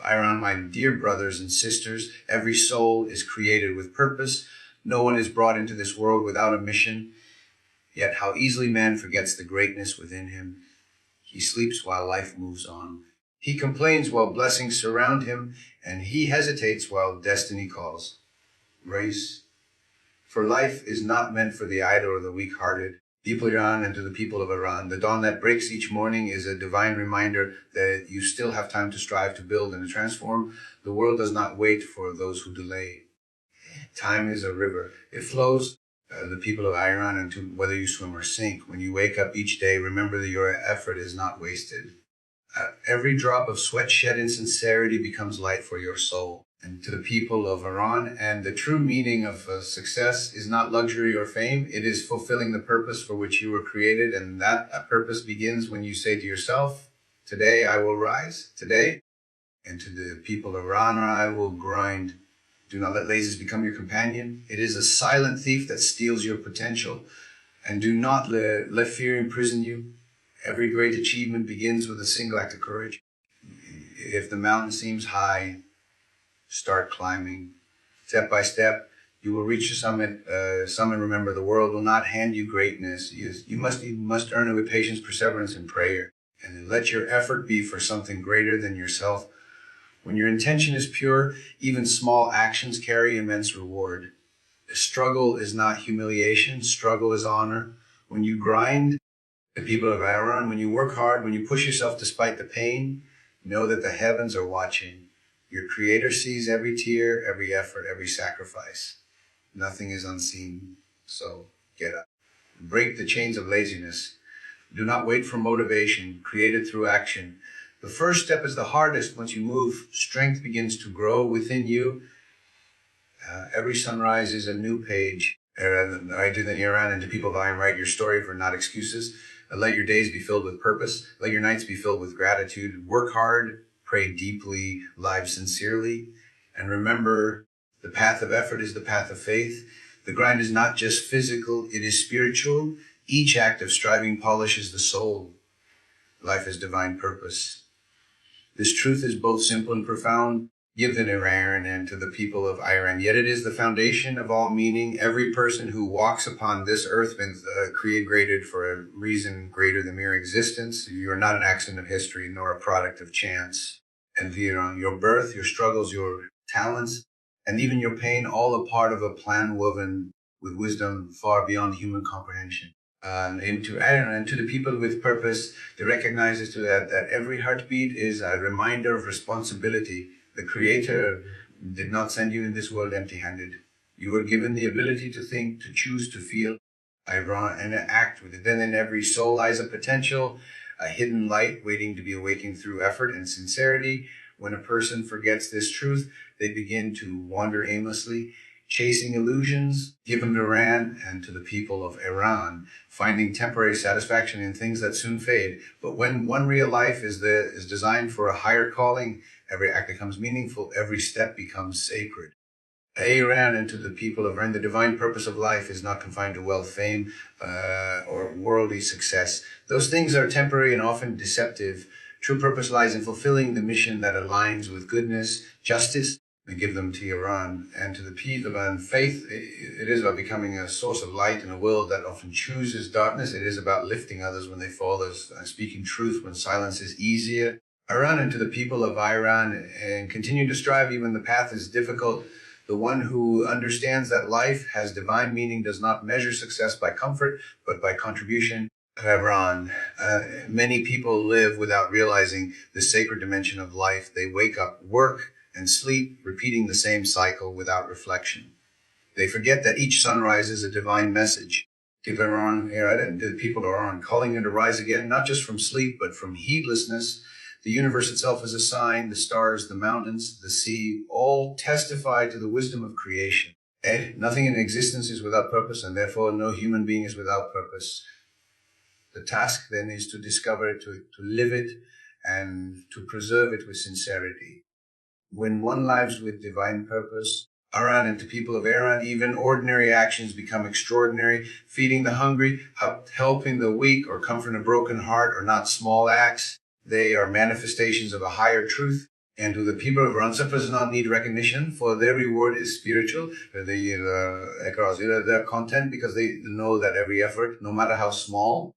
Iran, my dear brothers and sisters, every soul is created with purpose. No one is brought into this world without a mission. Yet how easily man forgets the greatness within him. He sleeps while life moves on. He complains while blessings surround him, and he hesitates while destiny calls. Race. For life is not meant for the idle or the weak-hearted. People of Iran, and to the people of Iran, the dawn that breaks each morning is a divine reminder that you still have time to strive to build and to transform. The world does not wait for those who delay. Time is a river. It flows. The people of Iran, and to whether you swim or sink, when you wake up each day, remember that your effort is not wasted. Every drop of sweat shed in sincerity becomes light for your soul. And to the people of Iran, and the true meaning of success is not luxury or fame. It is fulfilling the purpose for which you were created. And that purpose begins when you say to yourself, today I will rise, today. And to the people of Iran, I will grind. Do not let laziness become your companion. It is a silent thief that steals your potential. And do not let fear imprison you. Every great achievement begins with a single act of courage. If the mountain seems high, start climbing. Step by step, you will reach the summit. Remember, the world will not hand you greatness. You must earn it with patience, perseverance, and prayer. And let your effort be for something greater than yourself. When your intention is pure, even small actions carry immense reward. Struggle is not humiliation. Struggle is honor. When you grind, the people of Iran, when you work hard, when you push yourself despite the pain, know that the heavens are watching. Your Creator sees every tear, every effort, every sacrifice. Nothing is unseen. So get up. Break the chains of laziness. Do not wait for motivation. Create it through action. The first step is the hardest. Once you move, strength begins to grow within you. Every sunrise is a new page. I do the Iran, and to people of Iran, write your story for not excuses. Let your days be filled with purpose. Let your nights be filled with gratitude. Work hard, pray deeply, live sincerely. And remember, the path of effort is the path of faith. The grind is not just physical, it is spiritual. Each act of striving polishes the soul. Life is divine purpose. This truth is both simple and profound. Give it to Iran and to the people of Iran. Yet it is the foundation of all meaning. Every person who walks upon this earth been created for a reason greater than mere existence. You are not an accident of history, nor a product of chance. And your birth, your struggles, your talents, and even your pain, all a part of a plan woven with wisdom far beyond human comprehension. And to the people with purpose, to recognize that every heartbeat is a reminder of responsibility. The Creator did not send you in this world empty-handed. You were given the ability to think, to choose, to feel, and act with it. Then in every soul lies a potential, a hidden light waiting to be awakened through effort and sincerity. When a person forgets this truth, they begin to wander aimlessly, chasing illusions. Give them to Iran and to the people of Iran, finding temporary satisfaction in things that soon fade. But when one real life is designed for a higher calling, every act becomes meaningful, every step becomes sacred. Iran and to the people of Iran, the divine purpose of life is not confined to wealth, fame, or worldly success. Those things are temporary and often deceptive. True purpose lies in fulfilling the mission that aligns with goodness, justice, and give them to Iran. And to the people of Iran, faith, it is about becoming a source of light in a world that often chooses darkness. It is about lifting others when they fall, speaking truth when silence is easier. Iran and to the people of Iran, and continue to strive even the path is difficult. The one who understands that life has divine meaning does not measure success by comfort, but by contribution. Iran, many people live without realizing the sacred dimension of life. They wake up, work, and sleep, repeating the same cycle without reflection. They forget that each sunrise is a divine message. Give Iran, and the people of Iran, calling them to rise again, not just from sleep, but from heedlessness. The universe itself is a sign. The stars, the mountains, the sea, all testify to the wisdom of creation. Nothing in existence is without purpose, and therefore no human being is without purpose. The task then is to discover it, to live it, and to preserve it with sincerity. When one lives with divine purpose, Iran and to people of Iran, even ordinary actions become extraordinary. Feeding the hungry, helping the weak, or comforting a broken heart are not small acts. They are manifestations of a higher truth. And to the people of Iran, suffering does not need recognition, for their reward is spiritual. They're content because they know that every effort, no matter how small,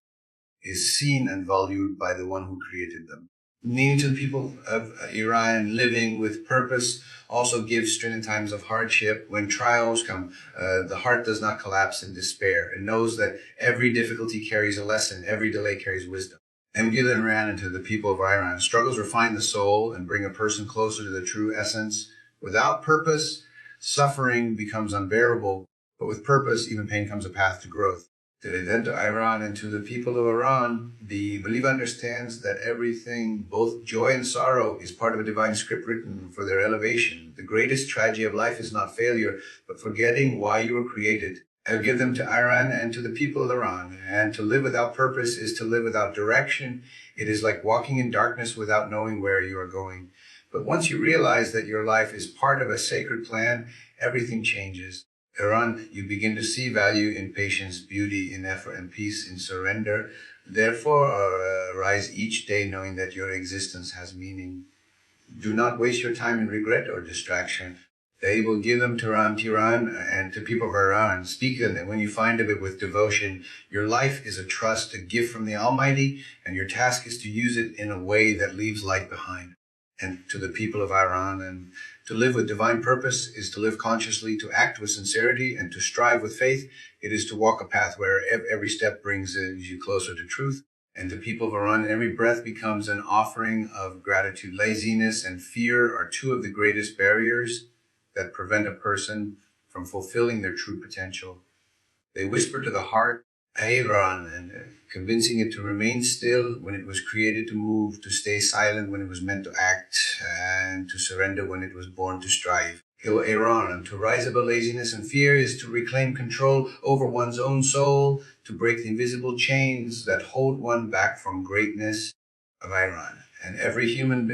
is seen and valued by the one who created them. Meaning to the people of Iran, living with purpose also gives strength in times of hardship. When trials come, the heart does not collapse in despair. It knows that every difficulty carries a lesson, every delay carries wisdom. And we give that Iran and to the people of Iran. Struggles refine the soul and bring a person closer to the true essence. Without purpose, suffering becomes unbearable, but with purpose, even pain becomes a path to growth. Then to Iran and to the people of Iran, the believer understands that everything, both joy and sorrow, is part of a divine script written for their elevation. The greatest tragedy of life is not failure, but forgetting why you were created. I give them to Iran and to the people of Iran. And to live without purpose is to live without direction. It is like walking in darkness without knowing where you are going. But once you realize that your life is part of a sacred plan, everything changes. Iran, you begin to see value in patience, beauty in effort, and peace in surrender. Therefore, rise each day knowing that your existence has meaning. Do not waste your time in regret or distraction. They will give them to Iran and to people of Iran. Speak them, and when you find of it with devotion, your life is a trust, a gift from the Almighty, and your task is to use it in a way that leaves light behind. And to the people of Iran, and to live with divine purpose is to live consciously, to act with sincerity, and to strive with faith. It is to walk a path where every step brings you closer to truth. And to people of Iran, every breath becomes an offering of gratitude. Laziness and fear are two of the greatest barriers that prevent a person from fulfilling their true potential. They whisper to the heart, Iran, and convincing it to remain still when it was created to move, to stay silent when it was meant to act, and to surrender when it was born to strive. Iran, to rise above laziness and fear is to reclaim control over one's own soul, to break the invisible chains that hold one back from greatness of Iran. And every human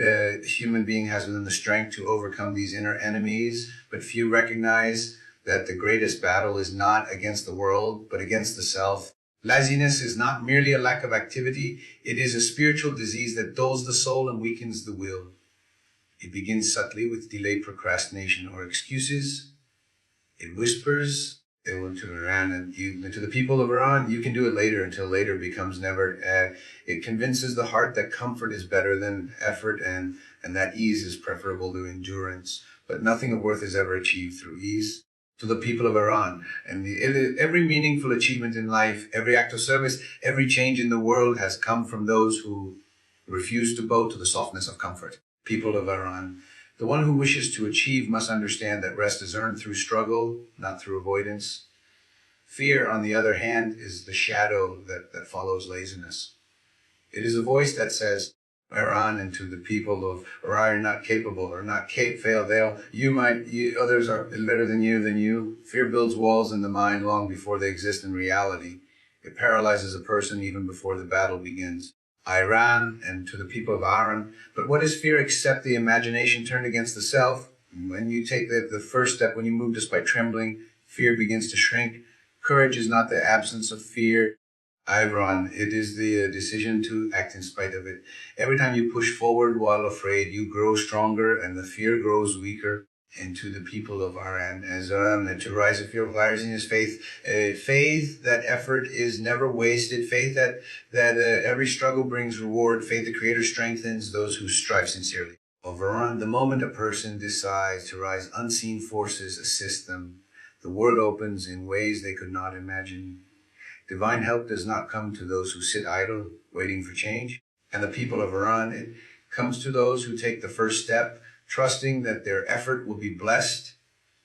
being has within the strength to overcome these inner enemies, but few recognize that the greatest battle is not against the world, but against the self. Laziness is not merely a lack of activity. It is a spiritual disease that dulls the soul and weakens the will. It begins subtly with delayed procrastination or excuses. It whispers, to Iran and to the people of Iran, you can do it later until later becomes never. It convinces the heart that comfort is better than effort and that ease is preferable to endurance. But nothing of worth is ever achieved through ease. To the people of Iran, and every meaningful achievement in life, every act of service, every change in the world has come from those who refuse to bow to the softness of comfort. People of Iran, the one who wishes to achieve must understand that rest is earned through struggle, not through avoidance. Fear, on the other hand, is the shadow that follows laziness. It is a voice that says, Iran, and to the people of Iran are not capable or not fail. Others are better than you. Fear builds walls in the mind long before they exist in reality. It paralyzes a person even before the battle begins. Iran, and to the people of Iran. But what is fear except the imagination turned against the self? When you take the first step, when you move despite trembling, fear begins to shrink. Courage is not the absence of fear. Iran, it is the decision to act in spite of it. Every time you push forward while afraid, you grow stronger and the fear grows weaker. And to the people of Iran, and to rise of fear requires in his faith, faith that effort is never wasted, faith that every struggle brings reward, faith the Creator strengthens those who strive sincerely. Of Iran, the moment a person decides to rise, unseen forces assist them. The world opens in ways they could not imagine. Divine help does not come to those who sit idle, waiting for change. And the people of Iran, it comes to those who take the first step, trusting that their effort will be blessed.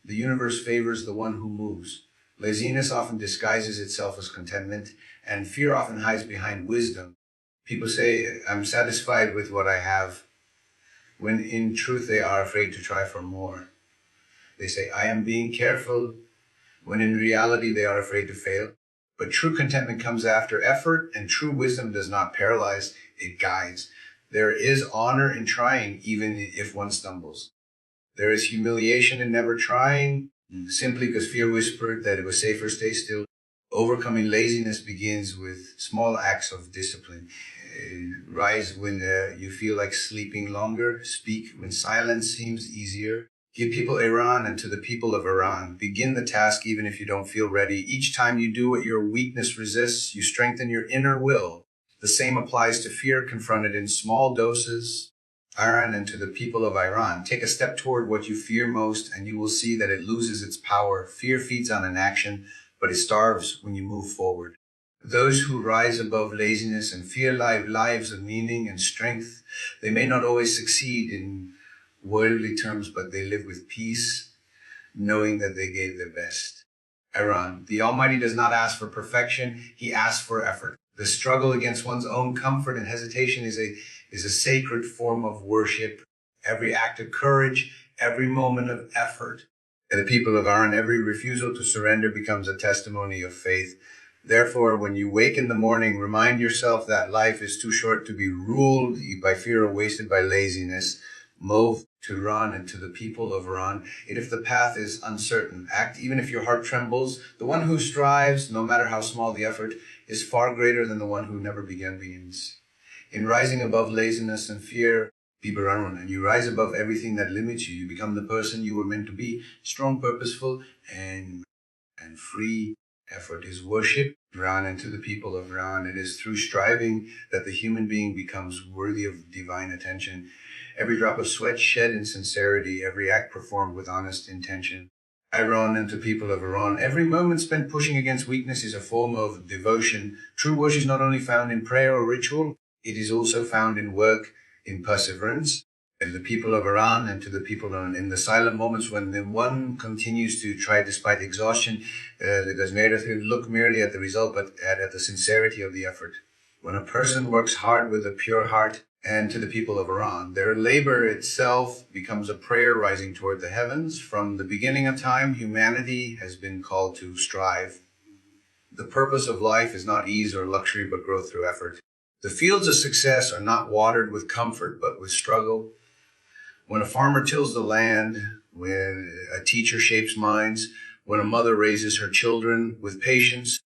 The universe favors the one who moves. Laziness often disguises itself as contentment, and fear often hides behind wisdom. People say, I'm satisfied with what I have, when in truth they are afraid to try for more. They say, I am being careful, when in reality they are afraid to fail. But true contentment comes after effort, and true wisdom does not paralyze, it guides. There is honor in trying, even if one stumbles. There is humiliation in never trying, simply because fear whispered that it was safer stay still. Overcoming laziness begins with small acts of discipline. Rise when you feel like sleeping longer. Speak when silence seems easier. Give people Iran and to the people of Iran. Begin the task even if you don't feel ready. Each time you do what your weakness resists, you strengthen your inner will. The same applies to fear confronted in small doses. Iran and to the people of Iran. Take a step toward what you fear most and you will see that it loses its power. Fear feeds on inaction, but it starves when you move forward. Those who rise above laziness and fear live lives of meaning and strength. They may not always succeed in worldly terms, but they live with peace, knowing that they gave their best. Iran. The Almighty does not ask for perfection, He asks for effort. The struggle against one's own comfort and hesitation is a sacred form of worship. Every act of courage, every moment of effort. And the people of Iran, every refusal to surrender becomes a testimony of faith. Therefore, when you wake in the morning, remind yourself that life is too short to be ruled by fear or wasted by laziness. Move to Iran and to the people of Iran. And if the path is uncertain, act even if your heart trembles. The one who strives, no matter how small the effort, is far greater than the one who never began begins. In rising above laziness and fear, be Baran, and you rise above everything that limits you. You become the person you were meant to be, strong, purposeful, and free. Effort is worship. Iran and to the people of Iran. It is through striving that the human being becomes worthy of divine attention. Every drop of sweat shed in sincerity, every act performed with honest intention. Iran and to people of Iran. Every moment spent pushing against weakness is a form of devotion. True worship is not only found in prayer or ritual, it is also found in work, in perseverance. And the people of Iran and to the people in the silent moments when the one continues to try despite exhaustion, does not look merely at the result, but at the sincerity of the effort. When a person works hard with a pure heart, and to the people of Iran, their labor itself becomes a prayer rising toward the heavens. From the beginning of time, humanity has been called to strive. The purpose of life is not ease or luxury, but growth through effort. The fields of success are not watered with comfort, but with struggle. When a farmer tills the land, when a teacher shapes minds, when a mother raises her children with patience,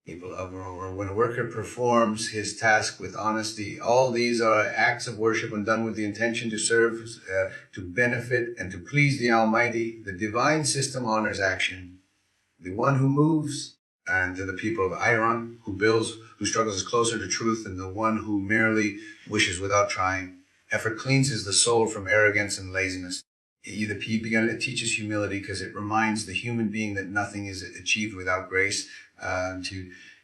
or when a worker performs his task with honesty, all these are acts of worship when done with the intention to serve, to benefit, and to please the Almighty. The divine system honors action. The one who moves, and to the people of Iran, who builds, who struggles, is closer to truth than the one who merely wishes without trying. Effort cleanses the soul from arrogance and laziness. It teaches humility because it reminds the human being that nothing is achieved without grace.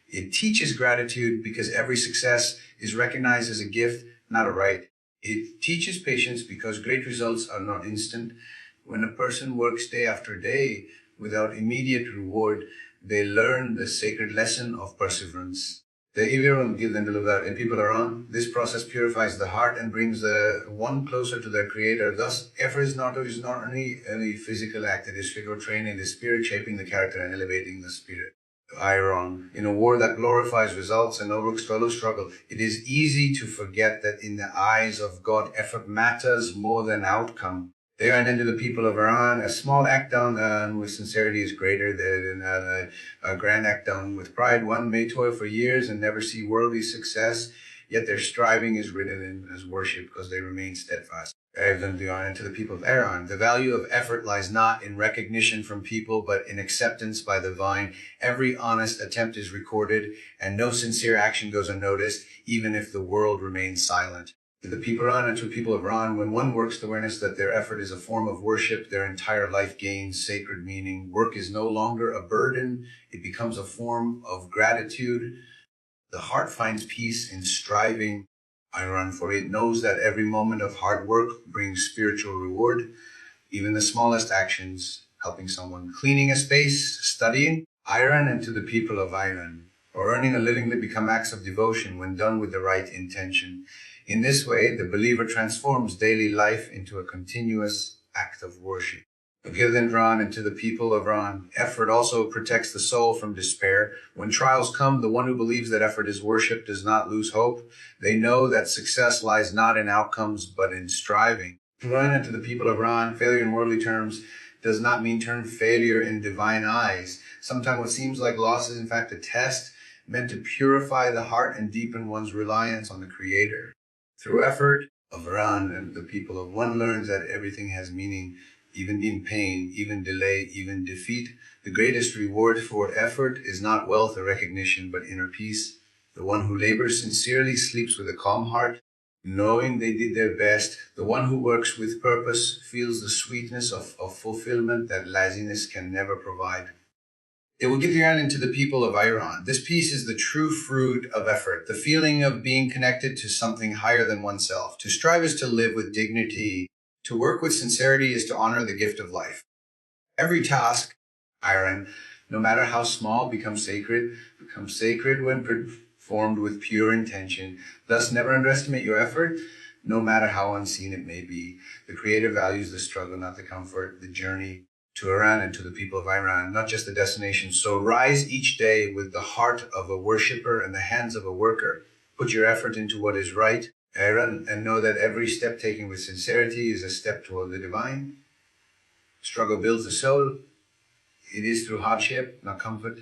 It teaches gratitude because every success is recognized as a gift, not a right. It teaches patience because great results are not instant. When a person works day after day without immediate reward, they learn the sacred lesson of perseverance. And people are on. This process purifies the heart and brings the one closer to their Creator. Thus, effort is not only a physical act, it is spiritual training, it is spirit shaping the character and elevating the spirit. Iron. In a war that glorifies results and overlooks struggle, it is easy to forget that in the eyes of God, effort matters more than outcome. They are into the people of Iran. A small act done with sincerity is greater than a grand act done with pride. One may toil for years and never see worldly success, yet their striving is written in as worship because they remain steadfast. And to the people of Iran, the value of effort lies not in recognition from people, but in acceptance by the divine. Every honest attempt is recorded, and no sincere action goes unnoticed, even if the world remains silent. To the people of Iran and to the people of Iran, when one works the awareness that their effort is a form of worship, their entire life gains sacred meaning. Work is no longer a burden. It becomes a form of gratitude. The heart finds peace in striving. Iran, for it knows that every moment of hard work brings spiritual reward. Even the smallest actions, helping someone, cleaning a space, studying. Iran and to the people of Iran, or earning a living, that become acts of devotion when done with the right intention. In this way, the believer transforms daily life into a continuous act of worship. Give them Iran and to the people of Iran. Effort also protects the soul from despair. When trials come, the one who believes that effort is worship does not lose hope. They know that success lies not in outcomes, but in striving. Iran and to the people of Iran, failure in worldly terms does not mean failure in divine eyes. Sometimes what seems like loss is in fact a test. meant to purify the heart and deepen one's reliance on the Creator. Through effort of Iran and the people of one learns that everything has meaning, even in pain, even delay, even defeat. The greatest reward for effort is not wealth or recognition, but inner peace. The one who labors sincerely sleeps with a calm heart, knowing they did their best. The one who works with purpose feels the sweetness of fulfillment that laziness can never provide. It will give Iran into the people of Iran. This peace is the true fruit of effort, the feeling of being connected to something higher than oneself. To strive is to live with dignity. To work with sincerity is to honor the gift of life. Every task, Iran, no matter how small, becomes sacred when performed with pure intention. Thus, never underestimate your effort, no matter how unseen it may be. The Creator values the struggle, not the comfort, the journey to Iran and to the people of Iran, not just the destination. So rise each day with the heart of a worshiper and the hands of a worker. Put your effort into what is right, Iran, and know that every step taken with sincerity is a step toward the divine. Struggle builds the soul. It is through hardship, not comfort,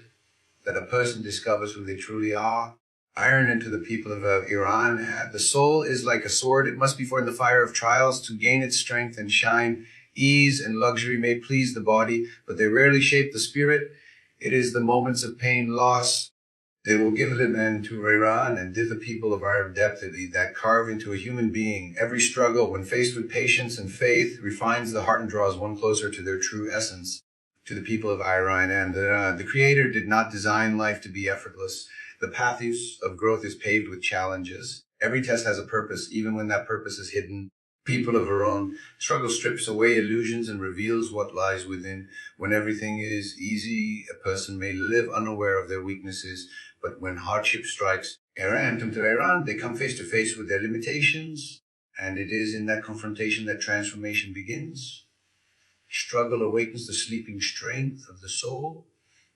that a person discovers who they truly are. Iron into the people of Iran. The soul is like a sword. It must be fought in the fire of trials to gain its strength and shine. Ease and luxury may please the body, but they rarely shape the spirit. It is the moments of pain, loss, they will give it an end to Iran and did the people of our depth that carve into a human being. Every struggle, when faced with patience and faith, refines the heart and draws one closer to their true essence. To the people of Iran, and the Creator did not design life to be effortless. The path of growth is paved with challenges. Every test has a purpose, even when that purpose is hidden. People of Iran, struggle strips away illusions and reveals what lies within. When everything is easy, a person may live unaware of their weaknesses. But when hardship strikes Iran, they come face to face with their limitations. And it is in that confrontation that transformation begins. Struggle awakens the sleeping strength of the soul.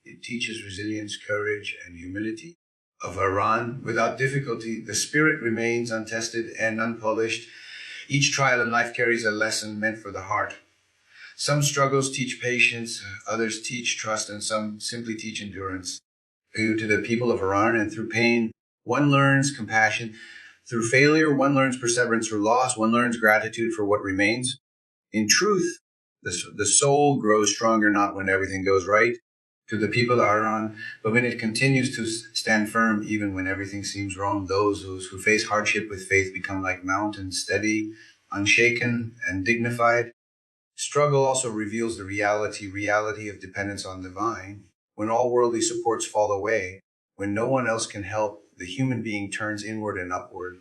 It teaches resilience, courage, and humility. Of Iran, without difficulty, the spirit remains untested and unpolished. Each trial in life carries a lesson meant for the heart. Some struggles teach patience, others teach trust, and some simply teach endurance. To the people of Iran, and through pain, one learns compassion. Through failure, one learns perseverance. Through loss, one learns gratitude for what remains. In truth, the soul grows stronger not when everything goes right to the people of Iran, but when it continues to stand firm even when everything seems wrong. Those who face hardship with faith become like mountains, steady, unshaken, and dignified. Struggle also reveals the reality of dependence on the divine. When all worldly supports fall away, when no one else can help, the human being turns inward and upward.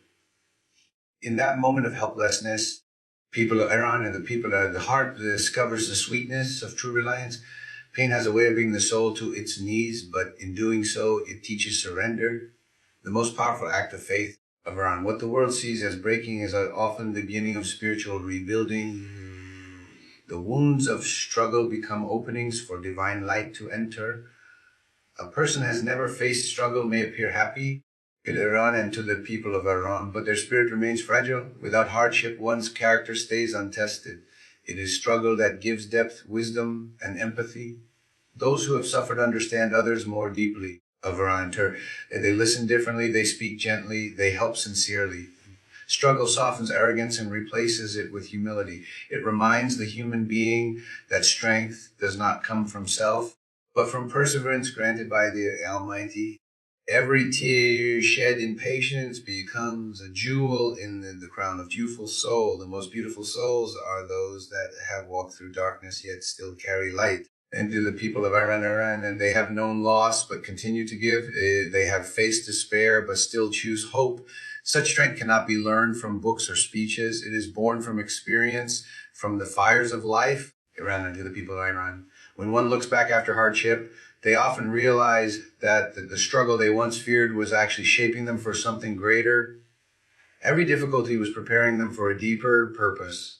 In that moment of helplessness, people of Iran and the people of the heart discovers the sweetness of true reliance. Pain has a way of bringing the soul to its knees, but in doing so, it teaches surrender, the most powerful act of faith of Iran. What the world sees as breaking is often the beginning of spiritual rebuilding. The wounds of struggle become openings for divine light to enter. A person has never faced struggle may appear happy in Iran and to the people of Iran, but their spirit remains fragile. Without hardship, one's character stays untested. It is struggle that gives depth, wisdom, and empathy. Those who have suffered understand others more deeply of Iran. They listen differently, they speak gently, they help sincerely. Struggle softens arrogance and replaces it with humility. It reminds the human being that strength does not come from self, but from perseverance granted by the Almighty. Every tear shed in patience becomes a jewel in the crown of youthful soul. The most beautiful souls are those that have walked through darkness yet still carry light. And to the people of Iran, and they have known loss but continue to give. They have faced despair but still choose hope. Such strength cannot be learned from books or speeches. It is born from experience, from the fires of life. Iran and to the people of Iran. When one looks back after hardship, they often realize that the struggle they once feared was actually shaping them for something greater. Every difficulty was preparing them for a deeper purpose.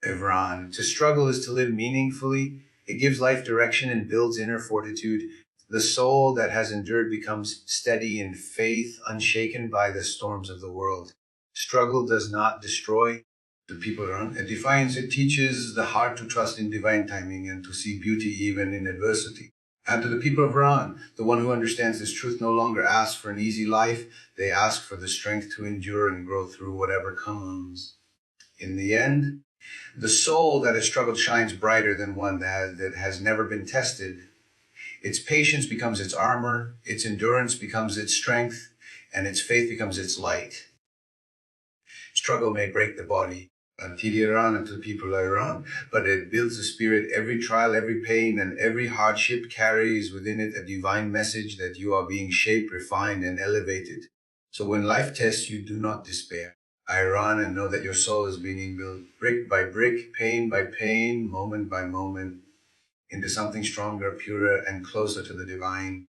Iran. To struggle is to live meaningfully. It gives life direction and builds inner fortitude. The soul that has endured becomes steady in faith, unshaken by the storms of the world. Struggle does not destroy the people around. At defiance, it teaches the heart to trust in divine timing and to see beauty even in adversity. And to the people of Iran, the one who understands this truth no longer asks for an easy life. They ask for the strength to endure and grow through whatever comes. In the end, the soul that has struggled shines brighter than one that has never been tested. Its patience becomes its armor, its endurance becomes its strength, and its faith becomes its light. Struggle may break the body, until Iran and to the people of Iran, but it builds the spirit. Every trial, every pain, and every hardship carries within it a divine message that you are being shaped, refined, and elevated. So when life tests you, do not despair. Iran, and know that your soul is being built brick by brick, pain by pain, moment by moment, into something stronger, purer, and closer to the divine.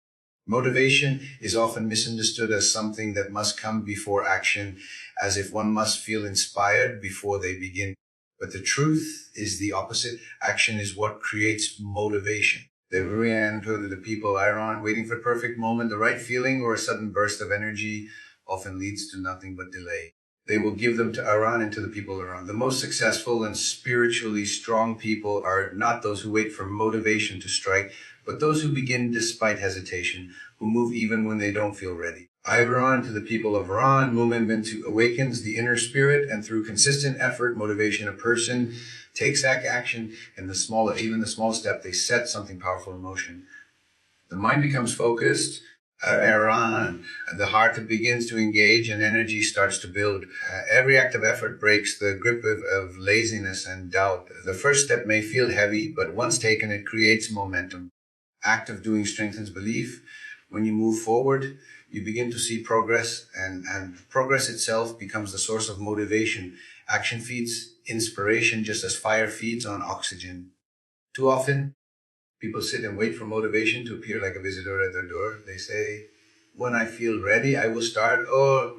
Motivation is often misunderstood as something that must come before action, as if one must feel inspired before they begin. But the truth is the opposite. Action is what creates motivation. The Rian to the people of Iran, waiting for the perfect moment, the right feeling, or a sudden burst of energy often leads to nothing but delay. They will give them to Iran and to the people of Iran. The most successful and spiritually strong people are not those who wait for motivation to strike, but those who begin despite hesitation, who move even when they don't feel ready. Iran to the people of Iran, movement awakens the inner spirit, and through consistent effort, motivation, a person takes action, and even the small step, they set something powerful in motion. The mind becomes focused. Iran, the heart begins to engage and energy starts to build. Every act of effort breaks the grip of laziness and doubt. The first step may feel heavy, but once taken, it creates momentum. Act of doing strengthens belief. When you move forward, you begin to see progress, and progress itself becomes the source of motivation. Action feeds inspiration just as fire feeds on oxygen. Too often, people sit and wait for motivation to appear like a visitor at their door. They say, when I feel ready, I will start, or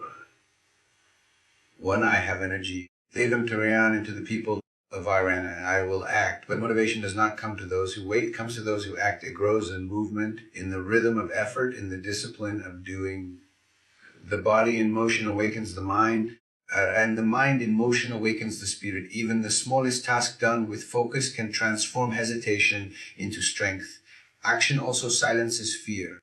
when I have energy. Lead them to Ryan and to the people of Iran, and I will act. But motivation does not come to those who wait. It comes to those who act. It grows in movement, in the rhythm of effort, in the discipline of doing. The body in motion awakens the mind, and the mind in motion awakens the spirit. Even the smallest task done with focus can transform hesitation into strength. Action also silences fear.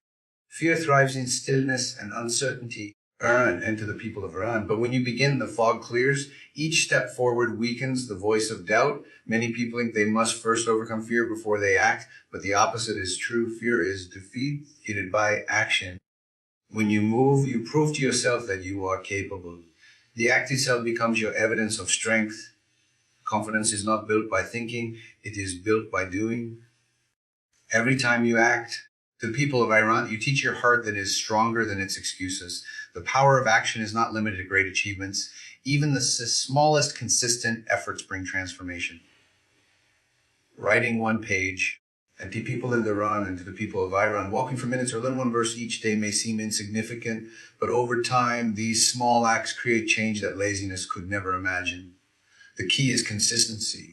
Fear thrives in stillness and uncertainty. Iran and to the people of Iran. But when you begin, the fog clears. Each step forward weakens the voice of doubt. Many people think they must first overcome fear before they act, but the opposite is true. Fear is defeated by action. When you move, you prove to yourself that you are capable. The act itself becomes your evidence of strength. Confidence is not built by thinking, it is built by doing. Every time you act, to the people of Iran, you teach your heart that it is stronger than its excuses. The power of action is not limited to great achievements. Even the smallest consistent efforts bring transformation. Writing one page, and to people in Iran and to the people of Iran, walking for minutes or learn one verse each day may seem insignificant, but over time, these small acts create change that laziness could never imagine. The key is consistency.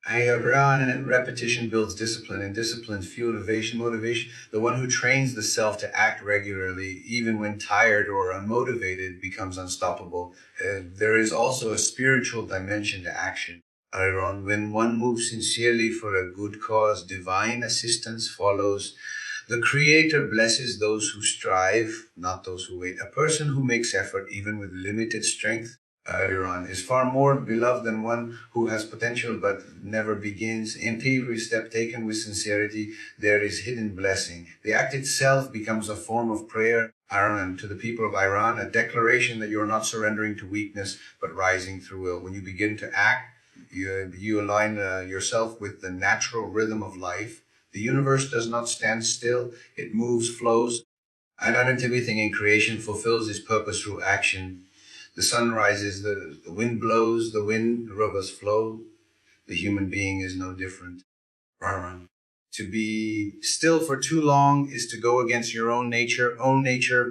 Iran and repetition builds discipline, and discipline fuels motivation. The one who trains the self to act regularly, even when tired or unmotivated, becomes unstoppable. There is also a spiritual dimension to action. Iran, when one moves sincerely for a good cause, divine assistance follows. The Creator blesses those who strive, not those who wait. A person who makes effort, even with limited strength, Iran, is far more beloved than one who has potential but never begins. In every step taken with sincerity, there is hidden blessing. The act itself becomes a form of prayer. Iran, to the people of Iran, a declaration that you are not surrendering to weakness, but rising through will. When you begin to act, you align yourself with the natural rhythm of life. The universe does not stand still. It moves, flows, and everything in creation fulfills its purpose through action. The sun rises, the wind blows, the rivers flow. The human being is no different. To be still for too long is to go against your own nature.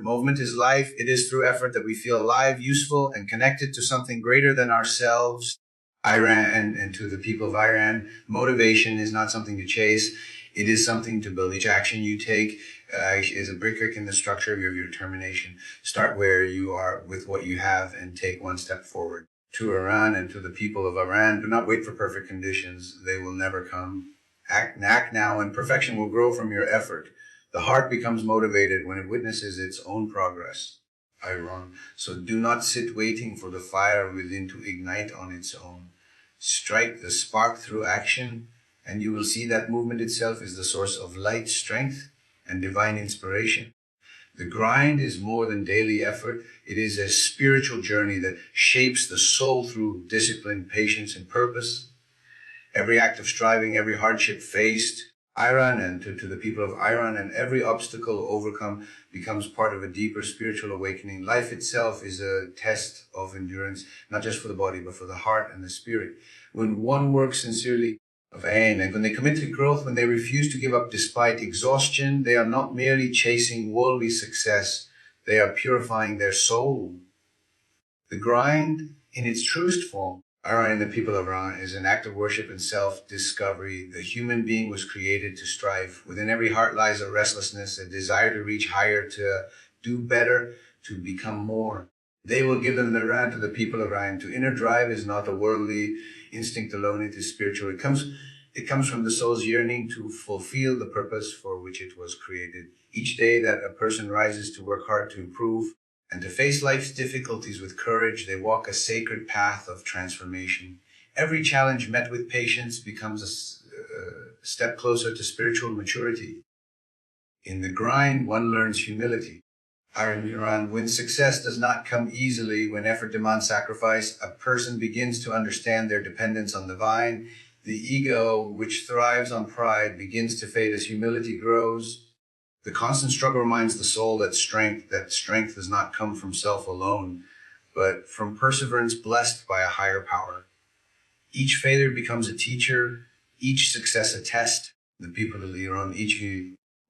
Movement is life. It is through effort that we feel alive, useful, and connected to something greater than ourselves. Iran and to the people of Iran, motivation is not something to chase. It is something to build. Each action you take is a brick in the structure of your determination. Start where you are with what you have and take one step forward. To Iran and to the people of Iran, do not wait for perfect conditions. They will never come. Act now, and perfection will grow from your effort. The heart becomes motivated when it witnesses its own progress. Iron. So do not sit waiting for the fire within to ignite on its own. Strike the spark through action, and you will see that movement itself is the source of light, strength, and divine inspiration. The grind is more than daily effort. It is a spiritual journey that shapes the soul through discipline, patience, and purpose. Every act of striving, every hardship faced, Iran and to the people of Iran, and every obstacle overcome becomes part of a deeper spiritual awakening. Life itself is a test of endurance, not just for the body, but for the heart and the spirit. When one works sincerely of aim, and when they commit to growth, when they refuse to give up despite exhaustion, they are not merely chasing worldly success, they are purifying their soul. The grind, in its truest form, Iran and the people of Iran, is an act of worship and self-discovery. The human being was created to strive. Within every heart lies a restlessness, a desire to reach higher, to do better, to become more. They will give them the Iran to the people of Iran. To inner drive is not a worldly instinct alone, it is spiritual. It comes from the soul's yearning to fulfill the purpose for which it was created. Each day that a person rises to work hard to improve, and to face life's difficulties with courage, they walk a sacred path of transformation. Every challenge met with patience becomes a step closer to spiritual maturity. In the grind, one learns humility. Iran, when success does not come easily, when effort demands sacrifice, a person begins to understand their dependence on the divine. The ego, which thrives on pride, begins to fade as humility grows. The constant struggle reminds the soul that strength does not come from self alone, but from perseverance blessed by a higher power. Each failure becomes a teacher, each success a test. The people of Iran, each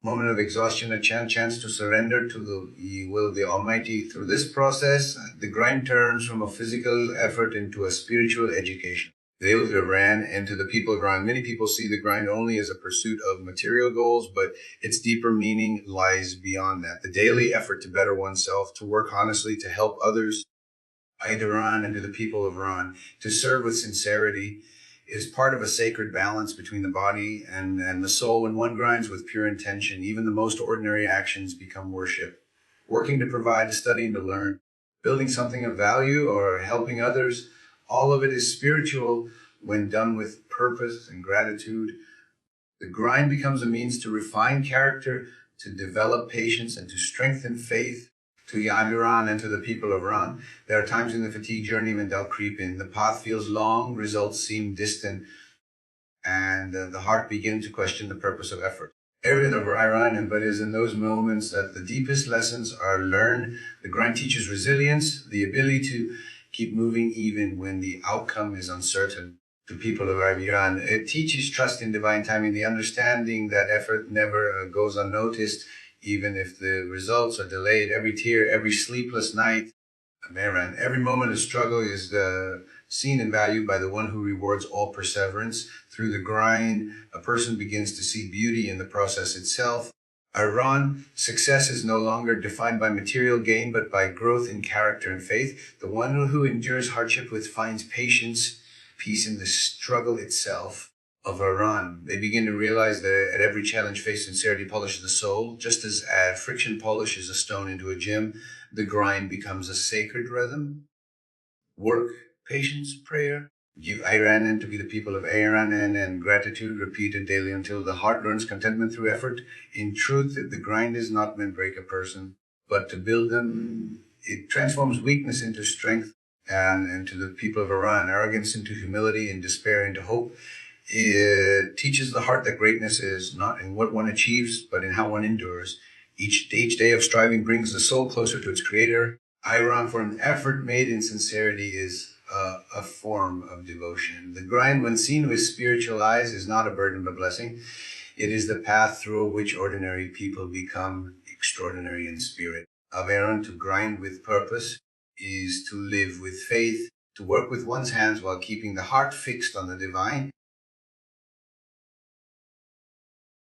moment of exhaustion a chance to surrender to the will of the Almighty. Through this process, the grind turns from a physical effort into a spiritual education. They of Iran and to the people of Iran, many people see the grind only as a pursuit of material goals, but its deeper meaning lies beyond that. The daily effort to better oneself, to work honestly, to help others, Iran and to the people of Iran, to serve with sincerity, is part of a sacred balance between the body and the soul. When one grinds with pure intention, even the most ordinary actions become worship. Working to provide, to study, and to learn, building something of value or helping others, all of it is spiritual when done with purpose and gratitude. The grind becomes a means to refine character, to develop patience, and to strengthen faith. To Iran and to the people of Iran, there are times in the fatigue journey when doubt creep in. The path feels long, results seem distant, and the heart begins to question the purpose of effort. Everything of Iran, but it is in those moments that the deepest lessons are learned. The grind teaches resilience, the ability to keep moving even when the outcome is uncertain. To people of Iran, it teaches trust in divine timing, the understanding that effort never goes unnoticed, even if the results are delayed. Every tear, every sleepless night, every moment of struggle is seen and valued by the one who rewards all perseverance. Through the grind, a person begins to see beauty in the process itself. Iran, success is no longer defined by material gain, but by growth in character and faith. The one who endures hardship finds patience, peace in the struggle itself of Iran. They begin to realize that at every challenge faced, sincerity polishes the soul. Just as friction polishes a stone into a gem, the grind becomes a sacred rhythm. Work, patience, prayer. Give Iran and to be the people of Iran and gratitude repeated daily until the heart learns contentment through effort. In truth, the grind is not meant to break a person, but to build them. It transforms weakness into strength, and to the people of Iran, arrogance into humility and despair into hope. It teaches the heart that greatness is not in what one achieves, but in how one endures. Each day of striving brings the soul closer to its creator. Iran, for an effort made in sincerity, is a form of devotion. The grind, when seen with spiritual eyes, is not a burden but a blessing. It is the path through which ordinary people become extraordinary in spirit. Of Iran, to grind with purpose is to live with faith, to work with one's hands while keeping the heart fixed on the divine.